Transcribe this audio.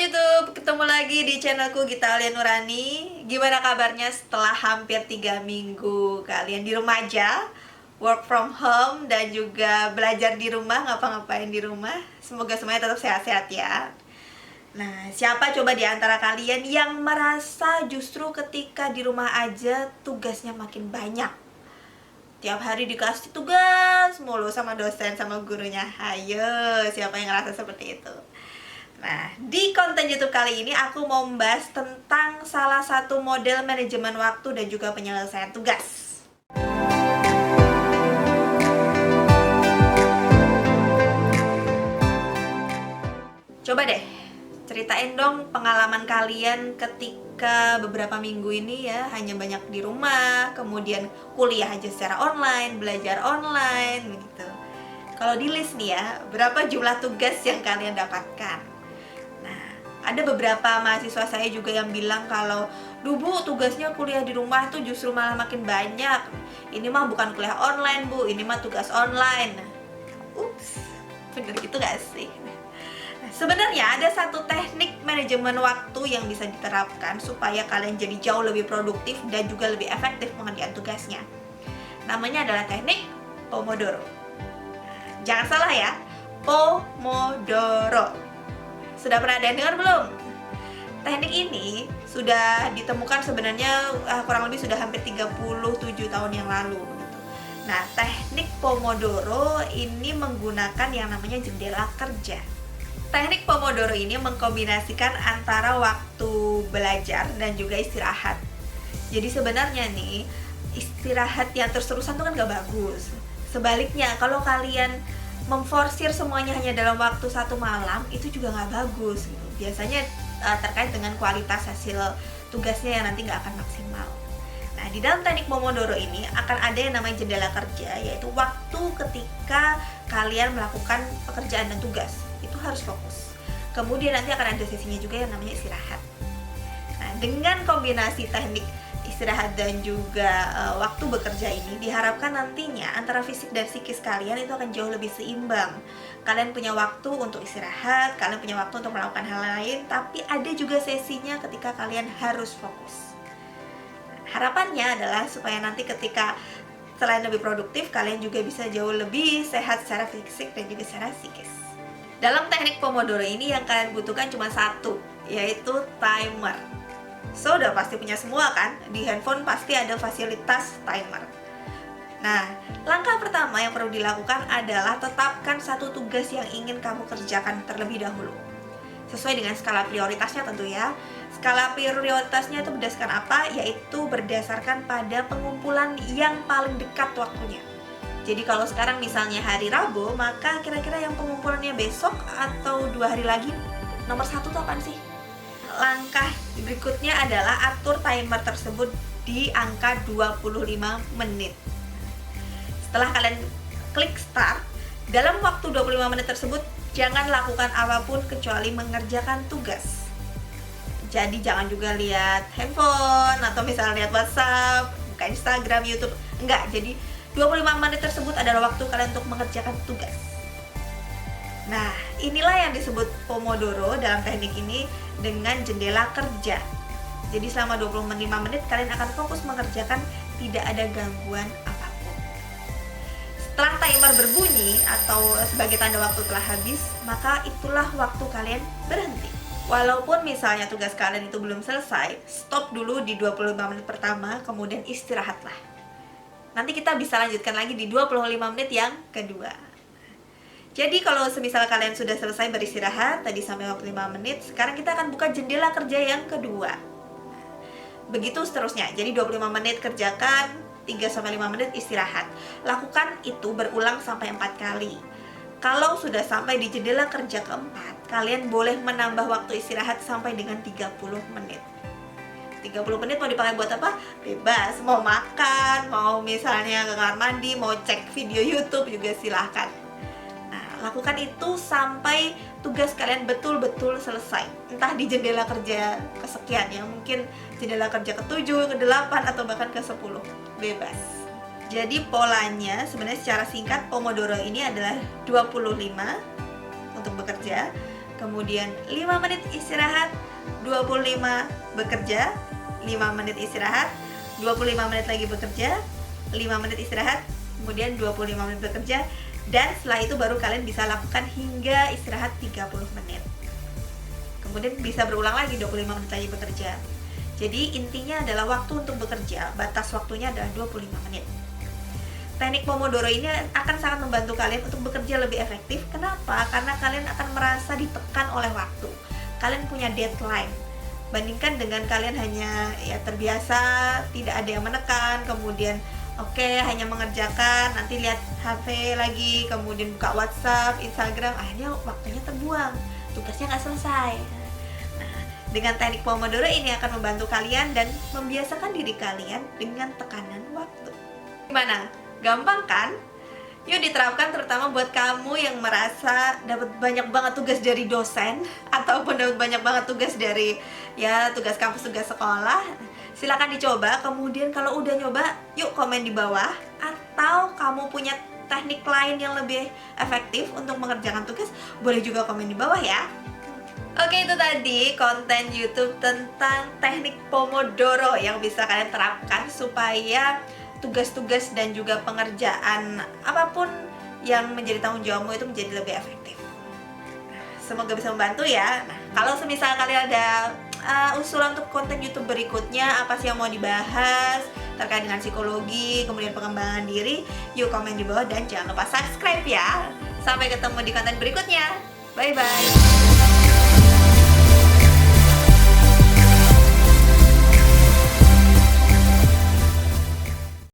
YouTube, ketemu lagi di channelku Gita Alia Nurani. Gimana kabarnya setelah hampir 3 minggu kalian di rumah aja, work from home dan juga belajar di rumah, ngapa-ngapain di rumah. Semoga semuanya tetap sehat-sehat ya. Nah, siapa coba di antara kalian yang merasa justru ketika di rumah aja tugasnya makin banyak? Tiap hari dikasih tugas mulu sama dosen, sama gurunya. Ayo, siapa yang ngerasa seperti itu? Nah, di konten YouTube kali ini aku mau membahas tentang salah satu model manajemen waktu dan juga penyelesaian tugas. Coba deh, ceritain dong pengalaman kalian ketika beberapa minggu ini ya hanya banyak di rumah, kemudian kuliah aja secara online, belajar online gitu. Kalau di list nih ya, berapa jumlah tugas yang kalian dapatkan? Ada beberapa mahasiswa saya juga yang bilang kalau "Duh Bu, tugasnya kuliah di rumah tuh justru malah makin banyak. Ini mah bukan kuliah online Bu, ini mah tugas online." Ups, bener gitu gak sih? Nah, sebenarnya ada satu teknik manajemen waktu yang bisa diterapkan supaya kalian jadi jauh lebih produktif dan juga lebih efektif mengerjakan tugasnya. Namanya adalah teknik Pomodoro. Jangan salah ya, Pomodoro. Sudah pernah ada yang dengar belum? Teknik ini sudah ditemukan sebenarnya kurang lebih sudah hampir 37 tahun yang lalu gitu. Nah, teknik Pomodoro ini menggunakan yang namanya jendela kerja. Teknik Pomodoro ini mengkombinasikan antara waktu belajar dan juga istirahat. Jadi sebenarnya nih, istirahat yang terus-terusan itu kan gak bagus. Sebaliknya, kalau kalian memforsir semuanya hanya dalam waktu satu malam, itu juga nggak bagus gitu. Biasanya terkait dengan kualitas hasil tugasnya yang nanti nggak akan maksimal. Nah, di dalam teknik Pomodoro ini akan ada yang namanya jendela kerja, yaitu waktu ketika kalian melakukan pekerjaan dan tugas itu harus fokus. Kemudian nanti akan ada sesinya juga yang namanya istirahat. Nah, dengan kombinasi teknik istirahat dan juga waktu bekerja ini diharapkan nantinya antara fisik dan psikis kalian itu akan jauh lebih seimbang. Kalian punya waktu untuk istirahat, kalian punya waktu untuk melakukan hal lain, tapi ada juga sesinya ketika kalian harus fokus. Harapannya adalah supaya nanti ketika selain lebih produktif, kalian juga bisa jauh lebih sehat secara fisik dan juga secara psikis. Dalam teknik Pomodoro ini yang kalian butuhkan cuma satu, yaitu timer. So, udah pasti punya semua kan? Di handphone pasti ada fasilitas timer. Nah, langkah pertama yang perlu dilakukan adalah tetapkan satu tugas yang ingin kamu kerjakan terlebih dahulu. Sesuai dengan skala prioritasnya tentu ya. Skala prioritasnya itu berdasarkan apa? Yaitu berdasarkan pada pengumpulan yang paling dekat waktunya. Jadi kalau sekarang misalnya hari Rabu, maka kira-kira yang pengumpulannya besok atau 2 hari lagi, nomor 1 tuh apaan sih? Langkah berikutnya adalah atur timer tersebut di angka 25 menit. Setelah kalian klik start, dalam waktu 25 menit tersebut jangan lakukan apapun kecuali mengerjakan tugas. Jadi jangan juga lihat handphone atau misalnya lihat WhatsApp, buka Instagram, YouTube. Enggak, jadi 25 menit tersebut adalah waktu kalian untuk mengerjakan tugas. Nah, inilah yang disebut Pomodoro dalam teknik ini dengan jendela kerja. Jadi selama 25 menit kalian akan fokus mengerjakan, tidak ada gangguan apapun. Setelah timer berbunyi atau sebagai tanda waktu telah habis, maka itulah waktu kalian berhenti. Walaupun misalnya tugas kalian itu belum selesai, stop dulu di 25 menit pertama, kemudian istirahatlah. Nanti kita bisa lanjutkan lagi di 25 menit yang kedua. Jadi kalau semisal kalian sudah selesai beristirahat tadi sampai 25 menit, sekarang kita akan buka jendela kerja yang kedua. Begitu seterusnya. Jadi 25 menit kerjakan, 3-5 menit istirahat. Lakukan itu berulang sampai 4 kali. Kalau sudah sampai di jendela kerja keempat, kalian boleh menambah waktu istirahat sampai dengan 30 menit. 30 menit mau dipakai buat apa? Bebas, mau makan, mau misalnya ke kamar mandi, mau cek video YouTube juga silahkan. Lakukan itu sampai tugas kalian betul-betul selesai. Entah di jendela kerja kesekian ya, mungkin jendela kerja ke-7, ke-8, atau bahkan ke-10. Bebas. Jadi polanya sebenarnya secara singkat Pomodoro ini adalah 25 untuk bekerja, kemudian 5 menit istirahat, 25 bekerja, 5 menit istirahat, 25 menit lagi bekerja, 5 menit istirahat, kemudian 25 menit bekerja, dan setelah itu baru kalian bisa lakukan hingga istirahat 30 menit. Kemudian bisa berulang lagi 25 menit lagi bekerja. Jadi intinya adalah waktu untuk bekerja, batas waktunya adalah 25 menit. Teknik Pomodoro ini akan sangat membantu kalian untuk bekerja lebih efektif. Kenapa? Karena kalian akan merasa ditekan oleh waktu. Kalian punya deadline. Bandingkan dengan kalian hanya terbiasa, tidak ada yang menekan, kemudian hanya mengerjakan, nanti lihat HP lagi, kemudian buka WhatsApp, Instagram, akhirnya waktunya terbuang, tugasnya nggak selesai. Nah, dengan teknik Pomodoro ini akan membantu kalian dan membiasakan diri kalian dengan tekanan waktu. Gimana? Gampang kan? Yuk diterapkan, terutama buat kamu yang merasa dapat banyak banget tugas dari dosen ataupun dapat banyak banget tugas dari tugas kampus, tugas sekolah. Silakan dicoba. Kemudian kalau udah nyoba, yuk komen di bawah. Atau kamu punya teknik lain yang lebih efektif untuk mengerjakan tugas, boleh juga komen di bawah ya. Oke, itu tadi konten YouTube tentang teknik Pomodoro yang bisa kalian terapkan supaya tugas-tugas dan juga pengerjaan apapun yang menjadi tanggung jawabmu itu menjadi lebih efektif. Semoga bisa membantu ya. Nah, kalau semisal kalian ada usulan untuk konten YouTube berikutnya, apa sih yang mau dibahas terkait dengan psikologi, kemudian pengembangan diri, yuk komen di bawah dan jangan lupa subscribe ya. Sampai ketemu di konten berikutnya. Bye bye.